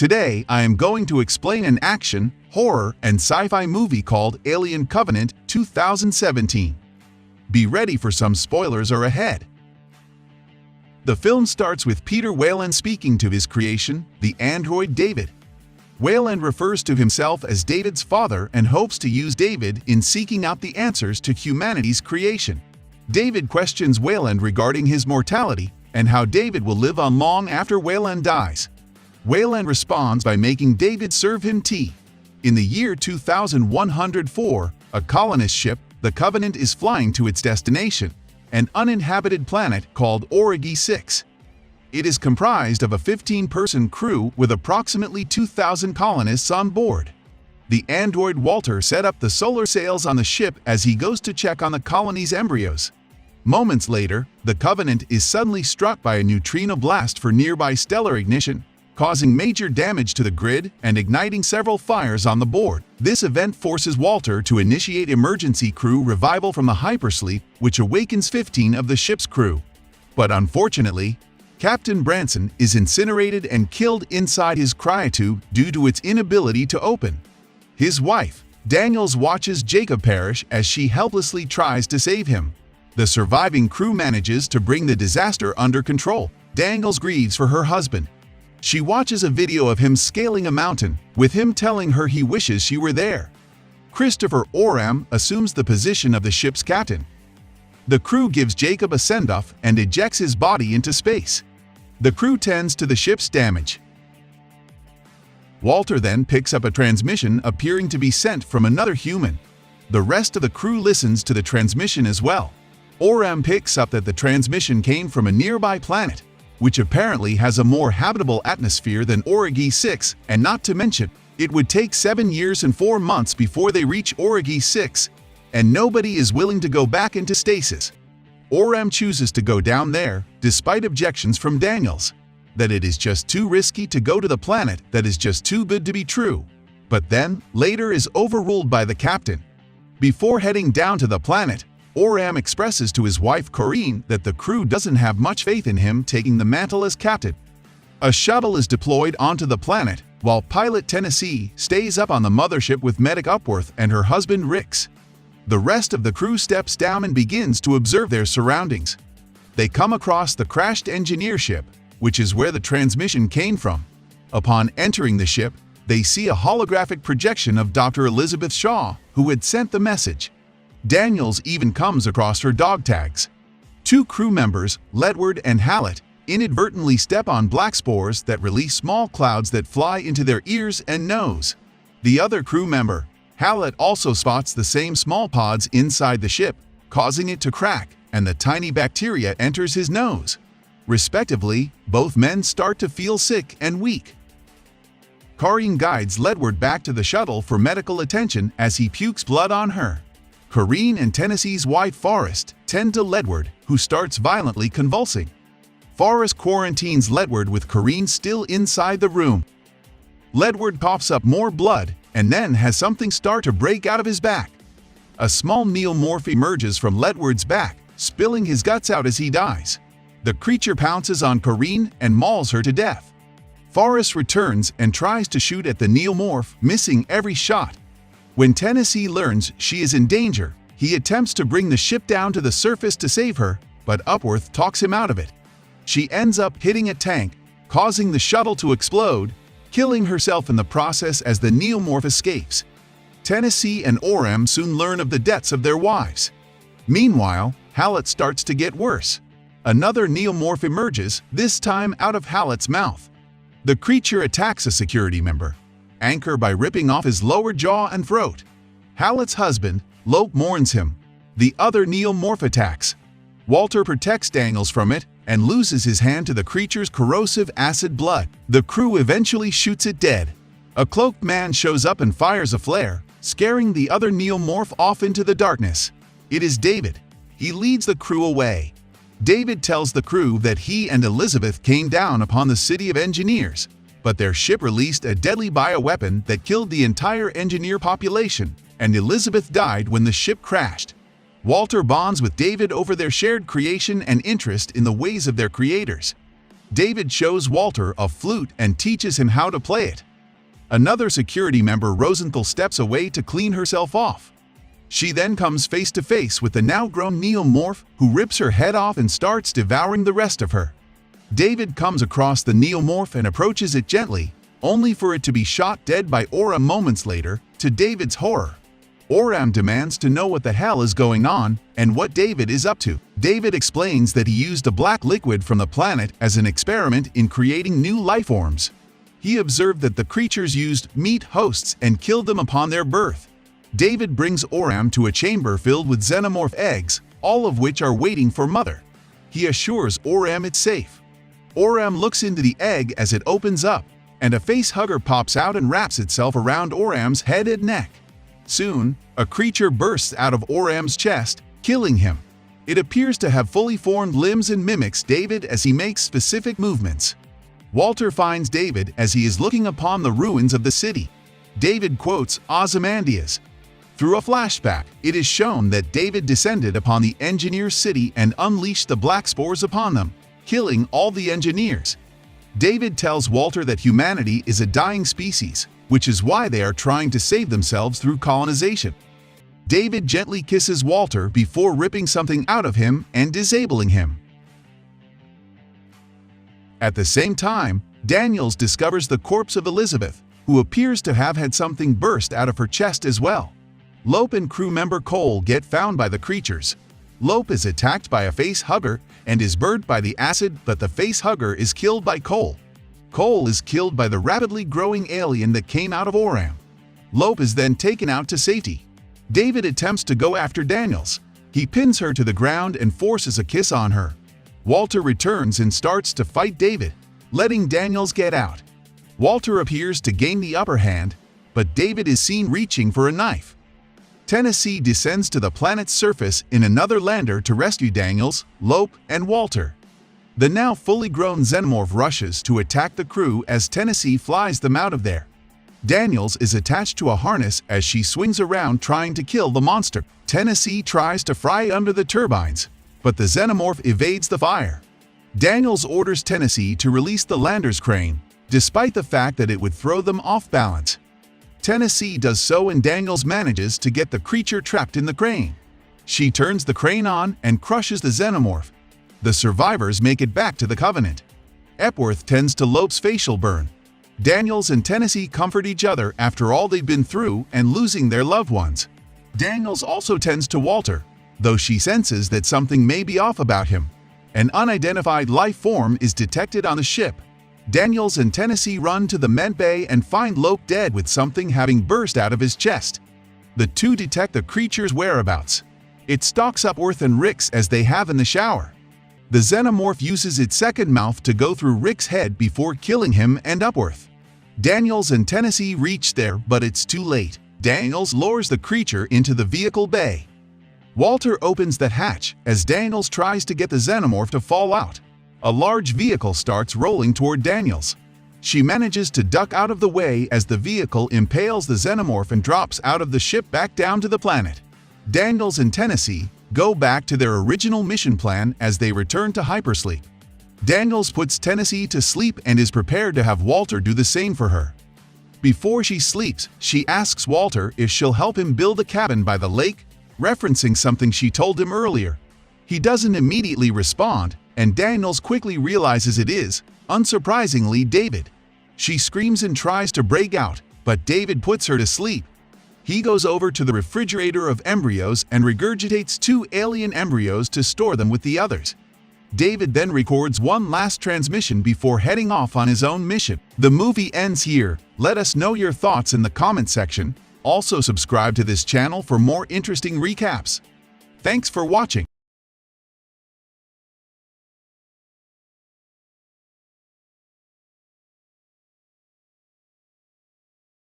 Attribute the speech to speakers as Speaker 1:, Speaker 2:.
Speaker 1: Today, I am going to explain an action, horror, and sci-fi movie called Alien Covenant 2017. Be ready for some spoilers are ahead. The film starts with Peter Weyland speaking to his creation, the android David. Weyland refers to himself as David's father and hopes to use David in seeking out the answers to humanity's creation. David questions Weyland regarding his mortality and how David will live on long after Weyland dies. Weyland responds by making David serve him tea. In the year 2104, a colonist ship, the Covenant, is flying to its destination, an uninhabited planet called Origi 6. It is comprised of a 15-person crew with approximately 2,000 colonists on board. The android Walter set up the solar sails on the ship as he goes to check on the colony's embryos. Moments later, the Covenant is suddenly struck by a neutrino blast for nearby stellar ignition, causing major damage to the grid and igniting several fires on the board. This event forces Walter to initiate emergency crew revival from the hypersleep, which awakens 15 of the ship's crew. But unfortunately, Captain Branson is incinerated and killed inside his cryotube due to its inability to open. His wife, Daniels, watches Jacob perish as she helplessly tries to save him. The surviving crew manages to bring the disaster under control. Daniels grieves for her husband. She watches a video of him scaling a mountain, with him telling her he wishes she were there. Christopher Oram assumes the position of the ship's captain. The crew gives Jacob a send-off and ejects his body into space. The crew tends to the ship's damage. Walter then picks up a transmission appearing to be sent from another human. The rest of the crew listens to the transmission as well. Oram picks up that the transmission came from a nearby planet, which apparently has a more habitable atmosphere than Origi 6, and not to mention, it would take 7 years and 4 months before they reach Origi 6, and nobody is willing to go back into stasis. Oram chooses to go down there, despite objections from Daniels, that it is just too risky to go to the planet that is just too good to be true, but then, later is overruled by the captain. Before heading down to the planet, Oram expresses to his wife Corinne that the crew doesn't have much faith in him taking the mantle as captain. A shuttle is deployed onto the planet, while pilot Tennessee stays up on the mothership with medic Upworth and her husband Rix. The rest of the crew steps down and begins to observe their surroundings. They come across the crashed engineer ship, which is where the transmission came from. Upon entering the ship, they see a holographic projection of Dr. Elizabeth Shaw, who had sent the message. Daniels even comes across her dog tags. 2 crew members, Ledward and Hallett, inadvertently step on black spores that release small clouds that fly into their ears and nose. The other crew member, Hallett, also spots the same small pods inside the ship, causing it to crack, and the tiny bacteria enters his nose. Respectively, both men start to feel sick and weak. Corinne guides Ledward back to the shuttle for medical attention as he pukes blood on her. Corinne and Tennessee's wife Forrest tend to Ledward, who starts violently convulsing. Forrest quarantines Ledward with Corinne still inside the room. Ledward coughs up more blood and then has something start to break out of his back. A small neomorph emerges from Ledward's back, spilling his guts out as he dies. The creature pounces on Corinne and mauls her to death. Forrest returns and tries to shoot at the neomorph, missing every shot. When Tennessee learns she is in danger, he attempts to bring the ship down to the surface to save her, but Upworth talks him out of it. She ends up hitting a tank, causing the shuttle to explode, killing herself in the process as the neomorph escapes. Tennessee and Oram soon learn of the deaths of their wives. Meanwhile, Hallett starts to get worse. Another neomorph emerges, this time out of Hallett's mouth. The creature attacks a security member, Anchor, by ripping off his lower jaw and throat. Hallett's husband, Lope, mourns him. The other neomorph attacks. Walter protects Daniels from it and loses his hand to the creature's corrosive acid blood. The crew eventually shoots it dead. A cloaked man shows up and fires a flare, scaring the other neomorph off into the darkness. It is David. He leads the crew away. David tells the crew that he and Elizabeth came down upon the city of engineers, but their ship released a deadly bioweapon that killed the entire engineer population, and Elizabeth died when the ship crashed. Walter bonds with David over their shared creation and interest in the ways of their creators. David shows Walter a flute and teaches him how to play it. Another security member, Rosenthal, steps away to clean herself off. She then comes face to face with the now grown neomorph, who rips her head off and starts devouring the rest of her. David comes across the neomorph and approaches it gently, only for it to be shot dead by Oram moments later, to David's horror. Oram demands to know what the hell is going on and what David is up to. David explains that he used a black liquid from the planet as an experiment in creating new lifeforms. He observed that the creatures used meat hosts and killed them upon their birth. David brings Oram to a chamber filled with xenomorph eggs, all of which are waiting for Mother. He assures Oram it's safe. Oram looks into the egg as it opens up, and a face hugger pops out and wraps itself around Oram's head and neck. Soon, a creature bursts out of Oram's chest, killing him. It appears to have fully formed limbs and mimics David as he makes specific movements. Walter finds David as he is looking upon the ruins of the city. David quotes Ozymandias. Through a flashback, it is shown that David descended upon the engineers' city and unleashed the black spores upon them, killing all the engineers. David tells Walter that humanity is a dying species, which is why they are trying to save themselves through colonization. David gently kisses Walter before ripping something out of him and disabling him. At the same time, Daniels discovers the corpse of Elizabeth, who appears to have had something burst out of her chest as well. Lope and crew member Cole get found by the creatures. Lope is attacked by a face hugger and is burnt by the acid, but the face hugger is killed by Cole. Cole is killed by the rapidly growing alien that came out of Oram. Lope is then taken out to safety. David attempts to go after Daniels. He pins her to the ground and forces a kiss on her. Walter returns and starts to fight David, letting Daniels get out. Walter appears to gain the upper hand, but David is seen reaching for a knife. Tennessee descends to the planet's surface in another lander to rescue Daniels, Lope, and Walter. The now fully grown xenomorph rushes to attack the crew as Tennessee flies them out of there. Daniels is attached to a harness as she swings around trying to kill the monster. Tennessee tries to fry under the turbines, but the xenomorph evades the fire. Daniels orders Tennessee to release the lander's crane, despite the fact that it would throw them off balance. Tennessee does so and Daniels manages to get the creature trapped in the crane. She turns the crane on and crushes the xenomorph. The survivors make it back to the Covenant. Epworth tends to Lope's facial burn. Daniels and Tennessee comfort each other after all they've been through and losing their loved ones. Daniels also tends to Walter, though she senses that something may be off about him. An unidentified life form is detected on the ship. Daniels and Tennessee run to the med bay and find Lope dead with something having burst out of his chest. The two detect the creature's whereabouts. It stalks Epworth and Rick's as they have in the shower. The xenomorph uses its second mouth to go through Rick's head before killing him and Epworth. Daniels and Tennessee reach there, but it's too late. Daniels lowers the creature into the vehicle bay. Walter opens the hatch as Daniels tries to get the xenomorph to fall out. A large vehicle starts rolling toward Daniels. She manages to duck out of the way as the vehicle impales the xenomorph and drops out of the ship back down to the planet. Daniels and Tennessee go back to their original mission plan as they return to hypersleep. Daniels puts Tennessee to sleep and is prepared to have Walter do the same for her. Before she sleeps, she asks Walter if she'll help him build a cabin by the lake, referencing something she told him earlier. He doesn't immediately respond, and Daniels quickly realizes it is, unsurprisingly, David. She screams and tries to break out, but David puts her to sleep. He goes over to the refrigerator of embryos and regurgitates 2 alien embryos to store them with the others. David then records one last transmission before heading off on his own mission. The movie ends here. Let us know your thoughts in the comment section. Also subscribe to this channel for more interesting recaps. Thanks for watching.